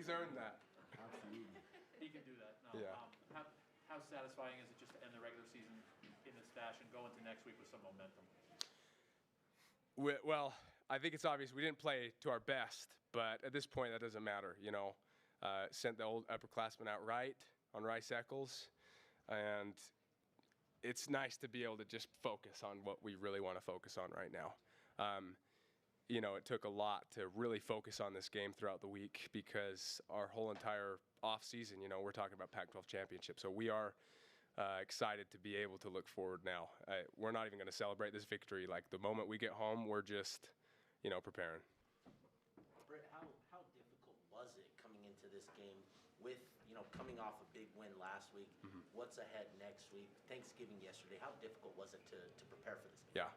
He's earned that. Absolutely. He can do that. No. Yeah. How satisfying is it just to end the regular season in this fashion, go into next week with some momentum? Well, I think it's obvious we didn't play to our best, but at this point that doesn't matter. Sent the old upperclassmen out right on Rice Eccles, and it's nice to be able to just focus on what we really want to focus on right now. It took a lot to really focus on this game throughout the week because our whole entire off season, we're talking about Pac-12 championship. So we are excited to be able to look forward now. We're not even going to celebrate this victory. Like the moment we get home, we're just, preparing. Britt, how difficult was it coming into this game with, coming off a big win last week? Mm-hmm. What's ahead next week? Thanksgiving yesterday. How difficult was it to prepare for this game? Yeah.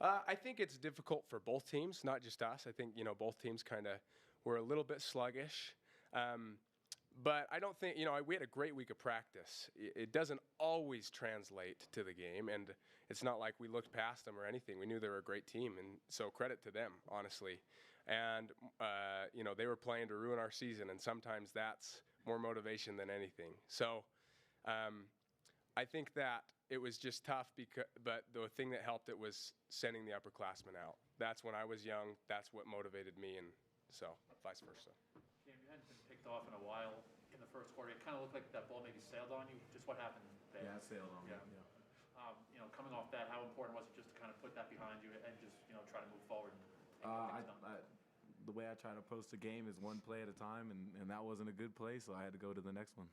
I think it's difficult for both teams, not just us. I think, both teams kind of were a little bit sluggish. But I don't think, we had a great week of practice. It doesn't always translate to the game, and it's not like we looked past them or anything. We knew they were a great team, and so credit to them, honestly. And, they were playing to ruin our season, and sometimes that's more motivation than anything. So I think that it was just tough, but the thing that helped it was sending the upperclassmen out. That's when I was young. That's what motivated me, and so vice versa. Cam, you hadn't been picked off in a while in the first quarter. It kind of looked like that ball maybe sailed on you. Just what happened there? Yeah, it sailed on me. Yeah. Coming off that, how important was it just to kind of put that behind you and just, try to move forward and get things done? The way I try to approach the game is one play at a time, and that wasn't a good play, so I had to go to the next one.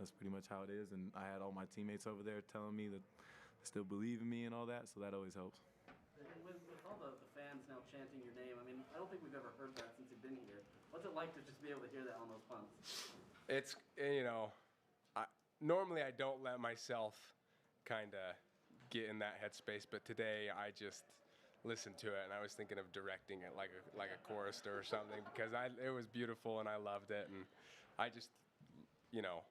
That's pretty much how it is, and I had all my teammates over there telling me that they still believe in me and all that, so that always helps. With all the fans now chanting your name, I don't think we've ever heard that since you've been here. What's it like to just be able to hear that on those punts? It's, normally I don't let myself kind of get in that headspace, but today I just listened to it, and I was thinking of directing it like a chorister or something because it was beautiful and I loved it, and I just,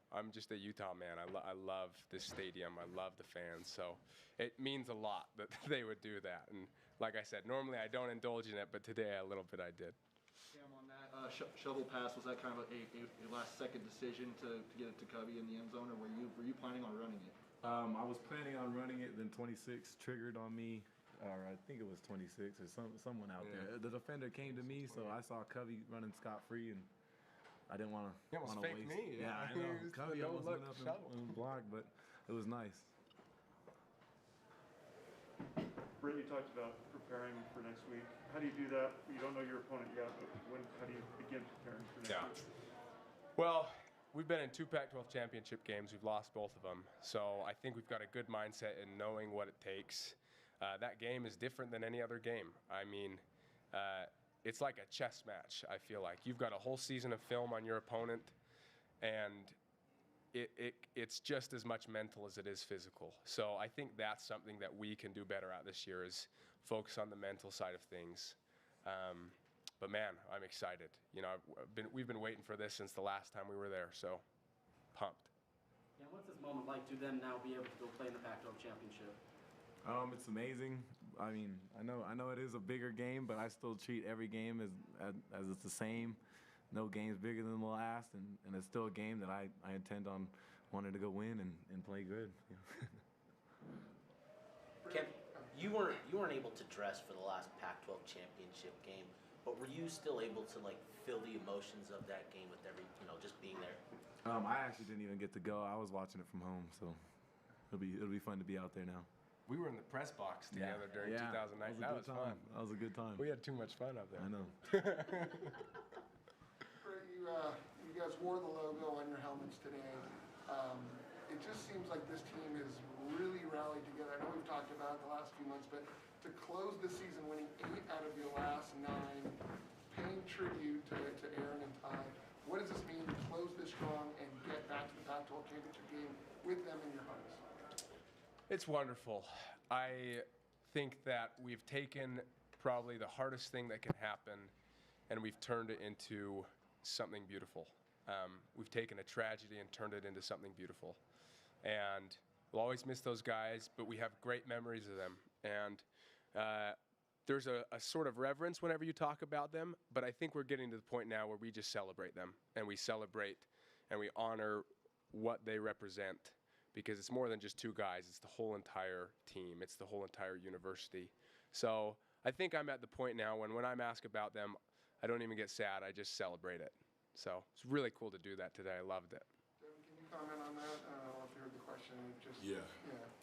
I'm just a Utah man. I love this stadium. I love the fans, so it means a lot that they would do that. And like I said, normally I don't indulge in it, but today a little bit I did. Cam, on that shovel pass, was that kind of a last-second decision to get it to Covey in the end zone, or were you planning on running it? I was planning on running it, then 26 triggered on me, or I think it was 26 or someone out there. The defender came to me, so I saw Covey running scot-free, and I didn't want to waste. Me. Yeah, I know. Covey almost went up and blocked, but it was nice. Britt, you talked about preparing for next week. How do you do that? You don't know your opponent yet, but how do you begin preparing for next week? Well, we've been in 2 Pac-12 championship games. We've lost both of them. So I think we've got a good mindset in knowing what it takes. That game is different than any other game. I mean, it's like a chess match, I feel like. You've got a whole season of film on your opponent, and it's just as much mental as it is physical. So I think that's something that we can do better at this year is focus on the mental side of things. But man, I'm excited. We've been waiting for this since the last time we were there, so pumped. Yeah, what's this moment like to then now be able to go play in the Pac-12 championship? It's amazing. I mean, I know it is a bigger game, but I still treat every game as it's the same. No game's bigger than the last, and it's still a game that I intend on wanting to go win and play good. Kevin, you weren't able to dress for the last Pac-12 championship game, but were you still able to feel the emotions of that game with just being there? I actually didn't even get to go. I was watching it from home, so it'll be fun to be out there now. We were in the press box together during 2009. That was fun. That was a good time. We had too much fun up there. I know. You guys wore the logo on your helmets today. It just seems like this team has really rallied together. I know we've talked about it the last few months, but to close the season winning 8 out of your last 9, paying tribute to Aaron and Ty, what does this mean to close this strong and get back to the Pac-12 championship game with them in your hearts? It's wonderful. I think that we've taken probably the hardest thing that can happen, and we've turned it into something beautiful. We've taken a tragedy and turned it into something beautiful. And we'll always miss those guys, but we have great memories of them. And there's a sort of reverence whenever you talk about them, but I think we're getting to the point now where we just celebrate them, and we celebrate and we honor what they represent, because it's more than just two guys. It's the whole entire team. It's the whole entire university. So I think I'm at the point now when I'm asked about them, I don't even get sad. I just celebrate it. So it's really cool to do that today. I loved it. Devin, can you comment on that? I don't know if you heard the question. Just Yeah.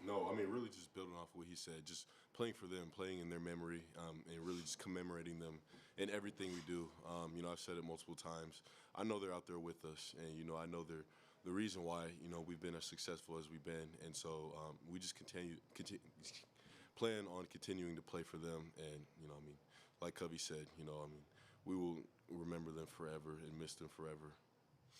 No, I mean, really just building off what he said, just playing for them, playing in their memory, and really just commemorating them in everything we do. You know, I've said it multiple times. I know they're out there with us, and, you know, I know they're the reason why, you know, we've been as successful as we've been. And so we just plan on continuing to play for them. And, you know, I mean, like Covey said, you know, I mean, we will remember them forever and miss them forever.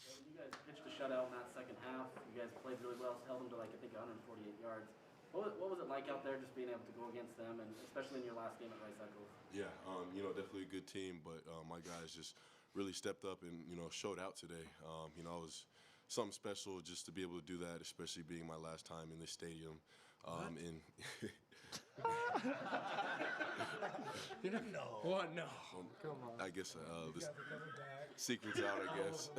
You guys pitched a shutout in that second half. You guys played really well, held them to like I think 148 yards. What was it like out there just being able to go against them, and especially in your last game at Rice Eccles? Yeah, you know, definitely a good team, but my guys just really stepped up and, you know, showed out today. You know, it was something special just to be able to do that, especially being my last time in this stadium. And No. What? No. Come on. I guess the secret's out, I guess.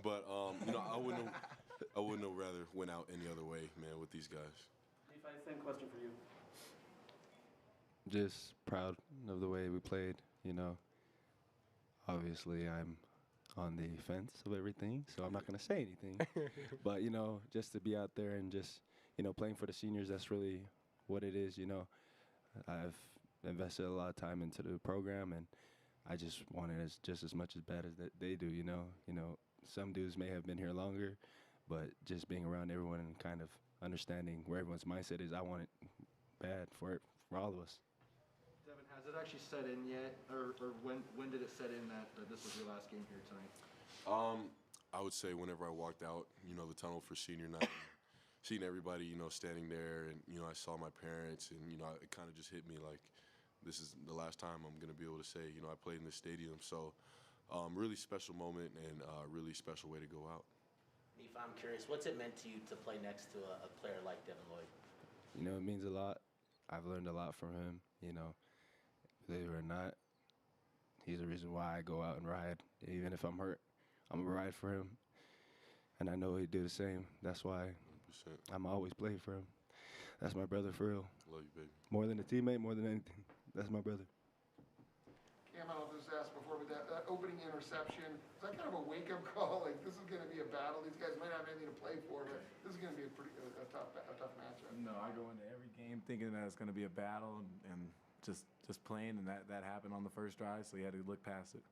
But you know, I wouldn't have rather went out any other way, man, with these guys. Levi, same question for you. Just proud of the way we played, you know. Obviously, I'm on the fence of everything, so I'm not going to say anything. But, you know, just to be out there and just, you know, playing for the seniors, that's really what it is, you know. I've invested a lot of time into the program, and I just want it just as much as bad as they do, you know. You know, some dudes may have been here longer, but just being around everyone and kind of understanding where everyone's mindset is, I want it bad for all of us. Devin, has it actually set in yet, or when did it set in that this was your last game here tonight? I would say whenever I walked out, you know, the tunnel for senior night, seeing everybody, you know, standing there, and, you know, I saw my parents, and, you know, it kind of just hit me like, this is the last time I'm going to be able to say, you know, I played in this stadium. So really special moment and really special way to go out. If I'm curious, what's it meant to you to play next to a player like Devin Lloyd? You know, it means a lot. I've learned a lot from him, you know. Believe it or not, he's the reason why I go out and ride. Even if I'm hurt, I'm going to ride for him. And I know he'd do the same. That's why 100%. I'm always playing for him. That's my brother for real. Love you, baby. More than a teammate, more than anything. That's my brother. Cam, I don't know if this was asked before, but that opening interception, is that kind of a wake-up call? Like, this is going to be a battle. These guys might not have anything to play for, but this is going to be a tough matchup. No, I go into every game thinking that it's going to be a battle and just playing, and that happened on the first drive, so you had to look past it.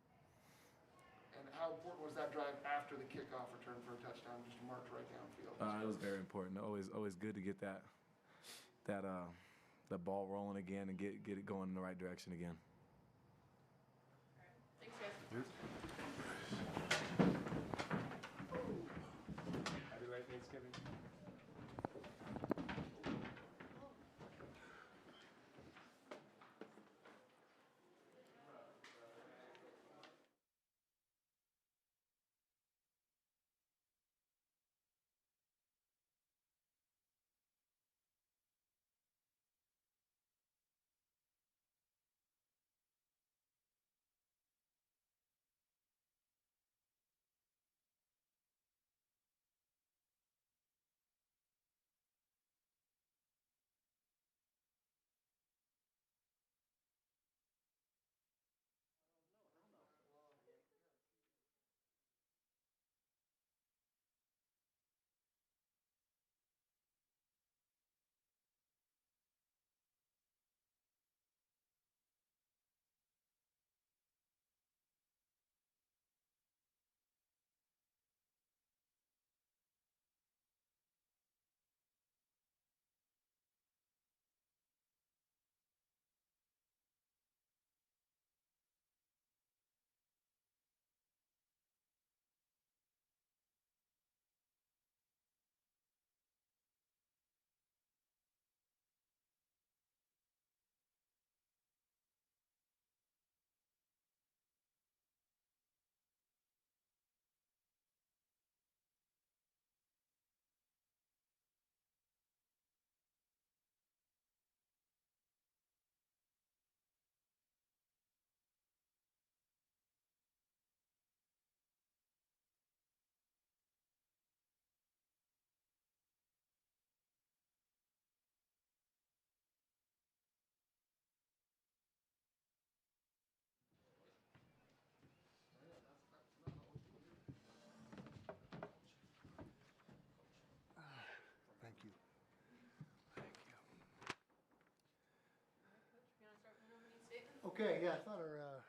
And how important was that drive after the kickoff return for a touchdown, just marked right downfield? It was very important. Always good to get that ball rolling again and get it going in the right direction again. Thanks, guys. Okay, yeah, I thought our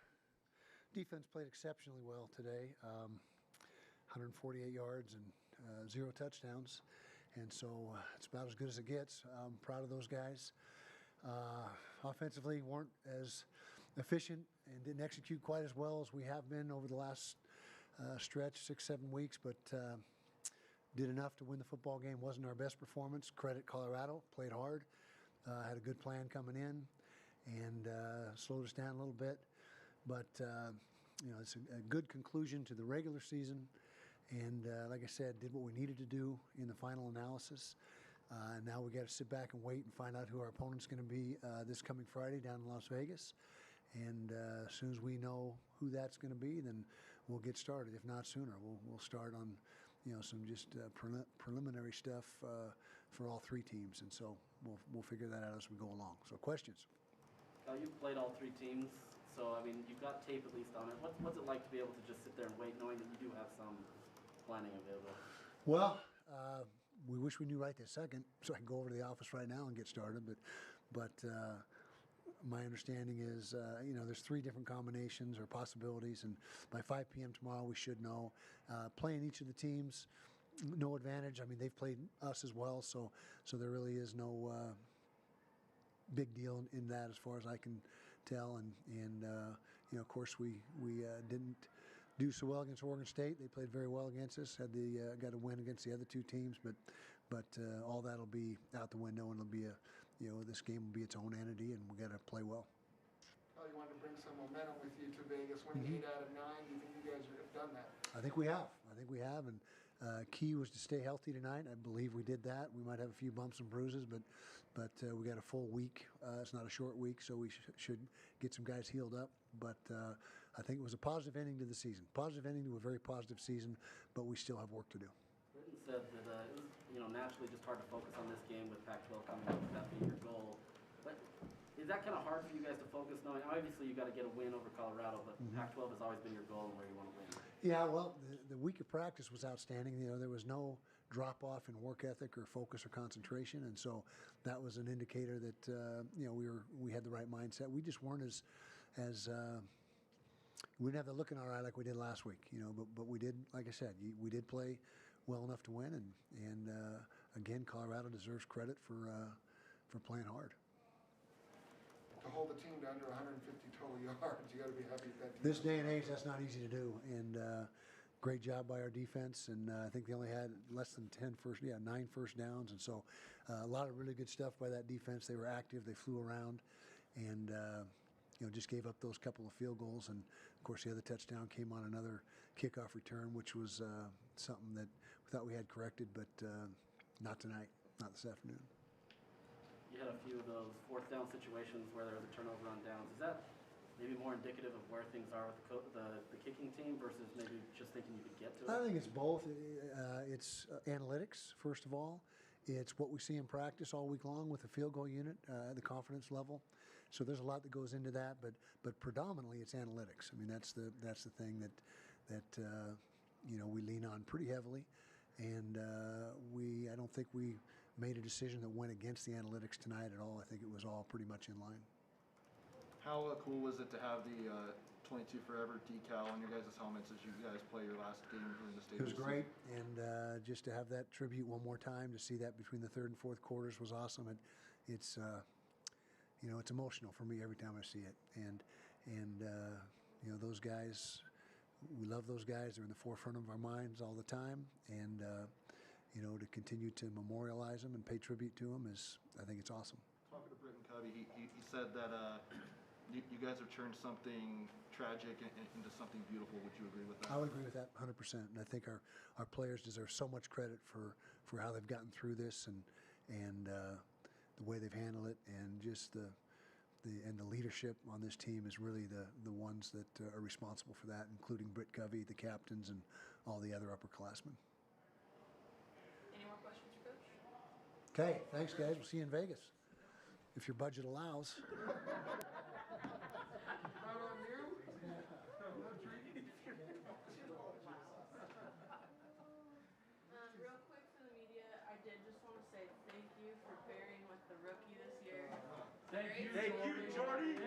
defense played exceptionally well today. 148 yards and 0 touchdowns. And so it's about as good as it gets. I'm proud of those guys. Offensively, weren't as efficient and didn't execute quite as well as we have been over the last stretch, 6-7 weeks, but did enough to win the football game. Wasn't our best performance. Credit Colorado, played hard, had a good plan coming in, and slowed us down a little bit. But you know, it's a good conclusion to the regular season. And like I said, did what we needed to do in the final analysis. Now we got to sit back and wait and find out who our opponent's going to be this coming Friday down in Las Vegas. And as soon as we know who that's going to be, then we'll get started. If not sooner, we'll start on, you know, some just preliminary stuff for all 3 teams. And so we'll figure that out as we go along. So questions? You've played all 3 teams, so I mean you've got tape at least on it. What's it like to be able to just sit there and wait, knowing that you do have some planning available? Well, we wish we knew right this second, so I can go over to the office right now and get started. But my understanding is, you know, there's 3 different combinations or possibilities, and by 5 p.m. tomorrow we should know. Playing each of the teams, no advantage. I mean, they've played us as well, so there really is no big deal in that as far as I can tell. And you know, of course, we didn't do so well against Oregon State. They played very well against us. Had got a win against the other 2 teams, but all that'll be out the window, and it'll be you know, this game will be its own entity, and we got to play well. Oh, you wanted to bring some momentum with you to Vegas, winning 8 out of 9. Do you think you guys have done that? I think we have. And key was to stay healthy tonight. I believe we did that. We might have a few bumps and bruises, but we got a full week. It's not a short week, so we should get some guys healed up. But I think it was a positive ending to the season. Positive ending to a very positive season, but we still have work to do. Britton said that it was, you know, naturally just hard to focus on this game with Pac-12 coming up, with that being your goal. But is that kind of hard for you guys to focus, knowing obviously you got to get a win over Colorado, but Pac-12 has always been your goal and where you want to win? Yeah, well, the week of practice was outstanding. You know, there was no drop-off in work ethic or focus or concentration, and so that was an indicator that you know, we had the right mindset. We just weren't as we didn't have the look in our eye like we did last week, you know. But we did, like I said, we did play well enough to win, and again, Colorado deserves credit for playing hard. To hold the team to under 150 total yards, you got to be happy with that. This day and age, that's not easy to do, and great job by our defense. And I think they only had less than 9 first downs, and so a lot of really good stuff by that defense. They were active, they flew around, and you know, just gave up those couple of field goals. And of course, the other touchdown came on another kickoff return, which was something that we thought we had corrected, but not tonight, not this afternoon. You had a few of those 4th down situations where there was a turnover on downs. Is that maybe more indicative of where things are with the kicking team versus maybe just thinking you could get to it? I think it's both. It's analytics, first of all. It's what we see in practice all week long with the field goal unit, the confidence level. So there's a lot that goes into that, but predominantly it's analytics. I mean, that's the thing that you know, we lean on pretty heavily, and I don't think we made a decision that went against the analytics tonight at all. I think it was all pretty much in line. How cool was it to have the 22 Forever decal on your guys' helmets as you guys play your last game here in the state? It was great, and just to have that tribute one more time, to see that between the 3rd and 4th quarters was awesome. It's you know, it's emotional for me every time I see it, and you know, those guys, we love those guys. They're in the forefront of our minds all the time, and you know, to continue to memorialize them and pay tribute to them I think it's awesome. Talking to Britton Covey, he said that you guys have turned something tragic into something beautiful. Would you agree with that? I would agree with that 100%. And I think our players deserve so much credit for how they've gotten through this, and the way they've handled it, and just the leadership on this team is really the ones that are responsible for that, including Britt Covey, the captains, and all the other upperclassmen. Any more questions for Coach? Okay, thanks, guys. We'll see you in Vegas, if your budget allows. Real quick for the media, I did just want to say thank you for pairing with the rookie this year. Thank you, Jordy.